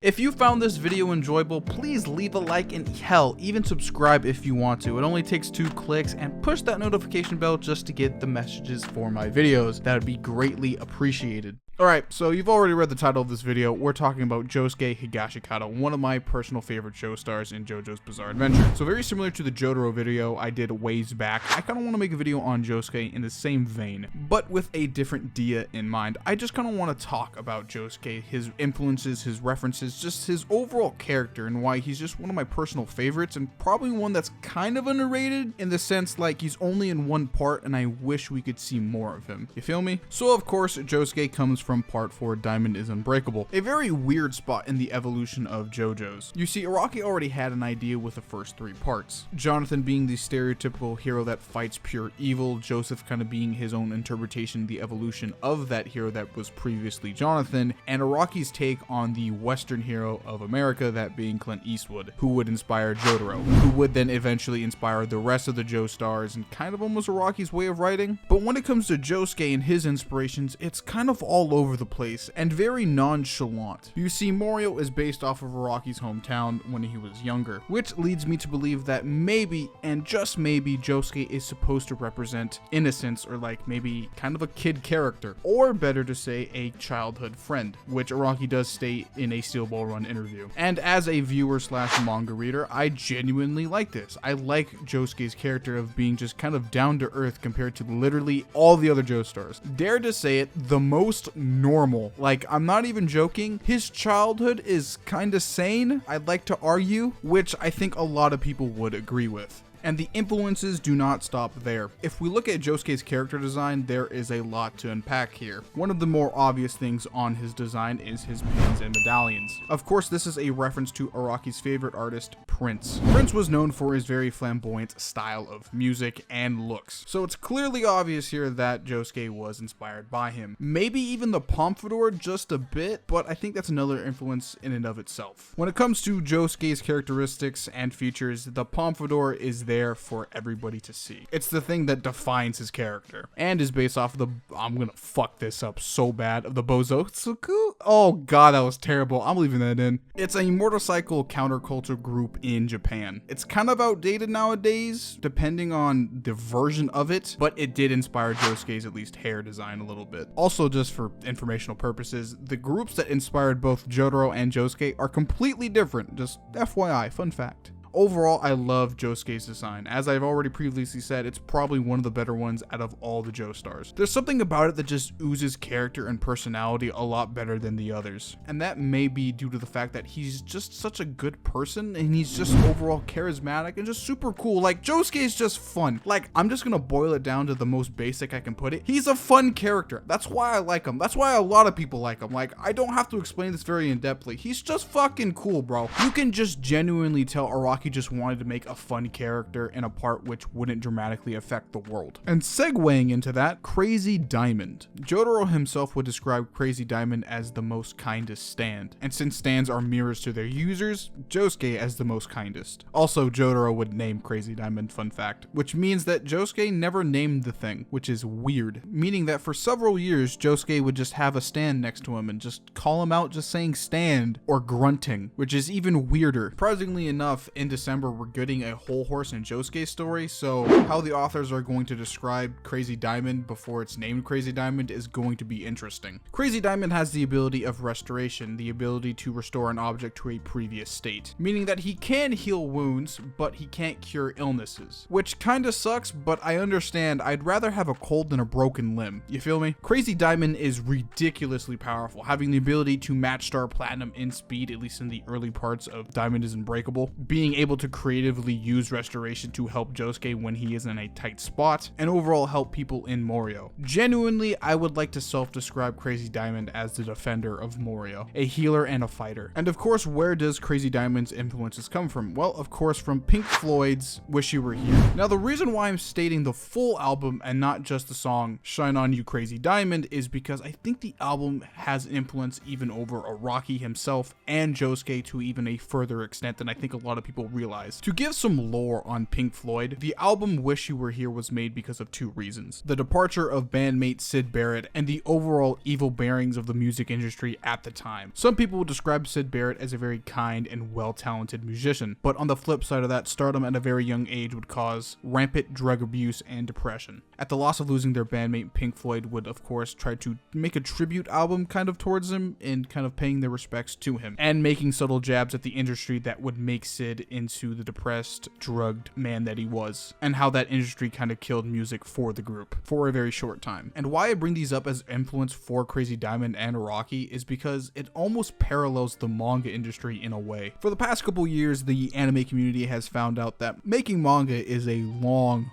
If you found this video enjoyable, please leave a like and hell, even subscribe if you want to. It only takes 2 clicks, and push that notification bell just to get the messages for my videos. That would be greatly appreciated. Alright, so you've already read the title of this video. We're talking about Josuke Higashikata, one of my personal favorite show stars in JoJo's Bizarre Adventure. So very similar to the Jotaro video I did ways back, I kind of want to make a video on Josuke in the same vein, but with a different idea in mind. I just kind of want to talk about Josuke, his influences, his references, just his overall character, and why he's just one of my personal favorites, and probably one that's kind of underrated in the sense like he's only in one part and I wish we could see more of him. You feel me? So of course, Josuke comes from part 4 Diamond is Unbreakable, a very weird spot in the evolution of JoJo's. You see, Araki already had an idea with the first 3 parts. Jonathan being the stereotypical hero that fights pure evil, Joseph kind of being his own interpretation, the evolution of that hero that was previously Jonathan, and Araki's take on the Western hero of America, that being Clint Eastwood, who would inspire Jotaro, who would then eventually inspire the rest of the Joestars, and kind of almost Araki's way of writing. But when it comes to Josuke and his inspirations, it's kind of all over the place and very nonchalant. You see, Morio is based off of Araki's hometown when he was younger, which leads me to believe that maybe, and just maybe, Josuke is supposed to represent innocence, or like maybe kind of a kid character, or better to say a childhood friend, which Araki does state in a Steel Ball Run interview. And as a viewer slash manga reader, I genuinely like this. I like Josuke's character of being just kind of down to earth compared to literally all the other Joestars. Dare to say it, the most normal. Like, I'm not even joking. His childhood is kinda sane, I'd like to argue, which I think a lot of people would agree with. And the influences do not stop there. If we look at Josuke's character design, there is a lot to unpack here. One of the more obvious things on his design is his pins and medallions. Of course, this is a reference to Araki's favorite artist, Prince. Prince was known for his very flamboyant style of music and looks, so it's clearly obvious here that Josuke was inspired by him. Maybe even the Pompadour just a bit, but I think that's another influence in and of itself. When it comes to Josuke's characteristics and features, the Pompadour is there for everybody to see. It's the thing that defines his character, and is based off of the, I'm gonna fuck this up so bad, of the Bozotsuku? Oh god, that was terrible. I'm leaving that in. It's a motorcycle counterculture group in Japan. It's kind of outdated nowadays, depending on the version of it, but it did inspire Josuke's at least hair design a little bit. Also, just for informational purposes, the groups that inspired both Jotaro and Josuke are completely different. Just FYI, fun fact. Overall, I love Josuke's design. As I've already previously said, it's probably one of the better ones out of all the Joestars. There's something about it that just oozes character and personality a lot better than the others. And that may be due to the fact that he's just such a good person, and he's just overall charismatic and just super cool. Like, Josuke is just fun. Like, I'm just gonna boil it down to the most basic I can put it. He's a fun character. That's why I like him. That's why a lot of people like him. Like, I don't have to explain this very in-depthly. He's just fucking cool, bro. You can just genuinely tell Araki just wanted to make a fun character in a part which wouldn't dramatically affect the world. And segueing into that, Crazy Diamond. Jotaro himself would describe Crazy Diamond as the most kindest stand. And since stands are mirrors to their users, Josuke as the most kindest. Also, Jotaro would name Crazy Diamond, fun fact, which means that Josuke never named the thing, which is weird. Meaning that for several years, Josuke would just have a stand next to him and just call him out just saying stand or grunting, which is even weirder. Surprisingly enough, in December, we're getting a whole horse in Josuke story, so how the authors are going to describe Crazy Diamond before it's named Crazy Diamond is going to be interesting. Crazy Diamond has the ability of restoration, the ability to restore an object to a previous state, meaning that he can heal wounds, but he can't cure illnesses, which kinda sucks, but I understand. I'd rather have a cold than a broken limb, you feel me? Crazy Diamond is ridiculously powerful, having the ability to match Star Platinum in speed, at least in the early parts of Diamond is Unbreakable, being able to creatively use restoration to help Josuke when he is in a tight spot, and overall help people in Morio. Genuinely, I would like to self-describe Crazy Diamond as the defender of Morio, a healer and a fighter. And of course, where does Crazy Diamond's influences come from? Well, of course, from Pink Floyd's Wish You Were Here. Now, the reason why I'm stating the full album and not just the song Shine On You Crazy Diamond is because I think the album has influence even over Araki himself and Josuke to even a further extent than I think a lot of people realize. To give some lore on Pink Floyd, the album Wish You Were Here was made because of two reasons: the departure of bandmate Syd Barrett and the overall evil bearings of the music industry at the time. Some people would describe Syd Barrett as a very kind and well-talented musician, but on the flip side of that, stardom at a very young age would cause rampant drug abuse and depression. At the loss of losing their bandmate, Pink Floyd would of course try to make a tribute album kind of towards him and kind of paying their respects to him, and making subtle jabs at the industry that would make Syd into the depressed, drugged man that he was, and how that industry kind of killed music for the group for a very short time. And why I bring these up as influence for Crazy Diamond and Araki is because it almost parallels the manga industry in a way. For the past couple years, the anime community has found out that making manga is a long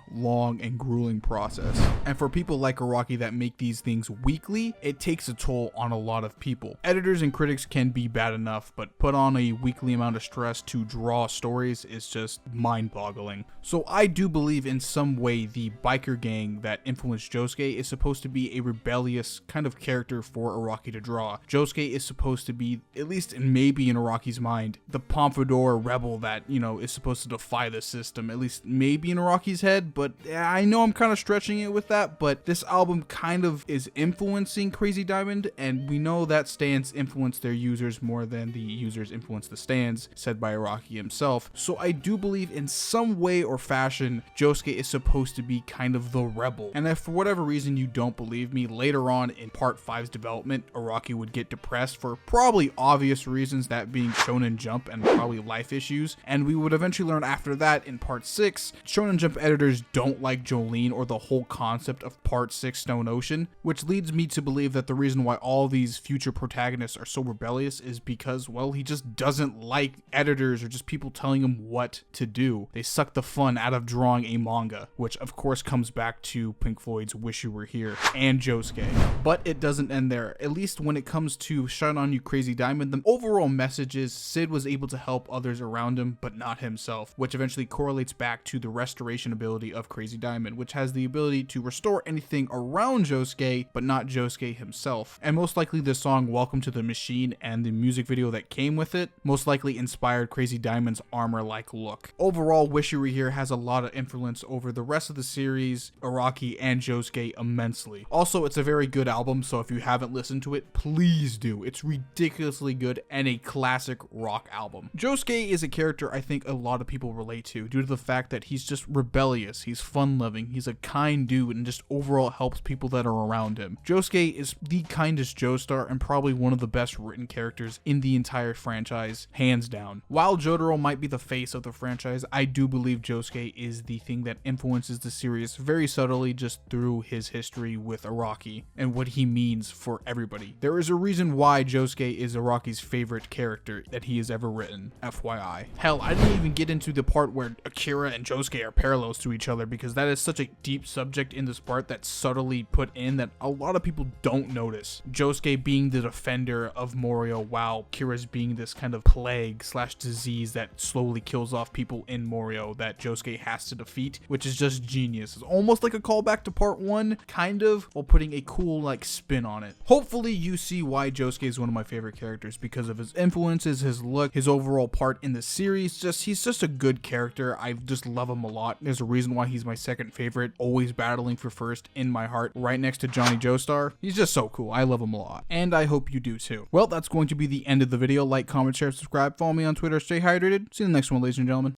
and grueling process. And for people like Araki that make these things weekly, it takes a toll on a lot of people. Editors and critics can be bad enough, but put on a weekly amount of stress to draw stories is just mind-boggling. So I do believe in some way the biker gang that influenced Josuke is supposed to be a rebellious kind of character for Araki to draw. Josuke is supposed to be, at least maybe in Araki's mind, the Pompadour rebel that, you know, is supposed to defy the system, at least maybe in Araki's head, but I know I'm kind of stretching it with that, but this album kind of is influencing Crazy Diamond, and we know that stands influence their users more than the users influence the stands, said by Araki himself. So I do believe in some way or fashion Josuke is supposed to be kind of the rebel. And if for whatever reason you don't believe me, later on in part 5's development, Araki would get depressed for probably obvious reasons, that being Shonen Jump and probably life issues, and we would eventually learn after that in part 6, Shonen Jump editors don't like Jolene or the whole concept of part 6 Stone Ocean, which leads me to believe that the reason why all these future protagonists are so rebellious is because, well, he just doesn't like editors or just people telling him what to do. They suck the fun out of drawing a manga, which of course comes back to Pink Floyd's Wish You Were Here and Josuke. But it doesn't end there. At least when it comes to Shine On You Crazy Diamond, the overall message is Syd was able to help others around him, but not himself, which eventually correlates back to the restoration ability of Crazy Diamond, which has the ability to restore anything around Josuke, but not Josuke himself. And most likely the song Welcome to the Machine and the music video that came with it most likely inspired Crazy Diamond's armor-like look. Overall, Wish You Were Here has a lot of influence over the rest of the series, Araki, and Josuke immensely. Also, it's a very good album, so if you haven't listened to it, please do. It's ridiculously good and a classic rock album. Josuke is a character I think a lot of people relate to due to the fact that he's just rebellious, he's fun-loving, he's a kind dude, and just overall helps people that are around him. Josuke is the kindest Joestar and probably one of the best written characters in the entire franchise, hands down. While Jotaro might be the face of the franchise, I do believe Josuke is the thing that influences the series very subtly just through his history with Araki and what he means for everybody. There is a reason why Josuke is Araki's favorite character that he has ever written, FYI. Hell, I didn't even get into the part where Akira and Josuke are parallels to each other because that is such a deep subject in this part that's subtly put in that a lot of people don't notice. Josuke being the defender of Morio while Kira's being this kind of plague / disease that slowly kills off people in Morio that Josuke has to defeat, which is just genius. It's almost like a callback to part 1, kind of, while putting a cool like spin on it. Hopefully you see why Josuke is one of my favorite characters because of his influences, his look, his overall part in the series. He's just a good character. I just love him a lot. There's a reason why he's my second favorite, always battling for first in my heart, right next to Johnny Joestar. He's just so cool. I love him a lot, and I hope you do too. Well, that's going to be the end of the video. Like, comment, share, subscribe, follow me on Twitter, stay hydrated. See you in the next one, ladies and gentlemen.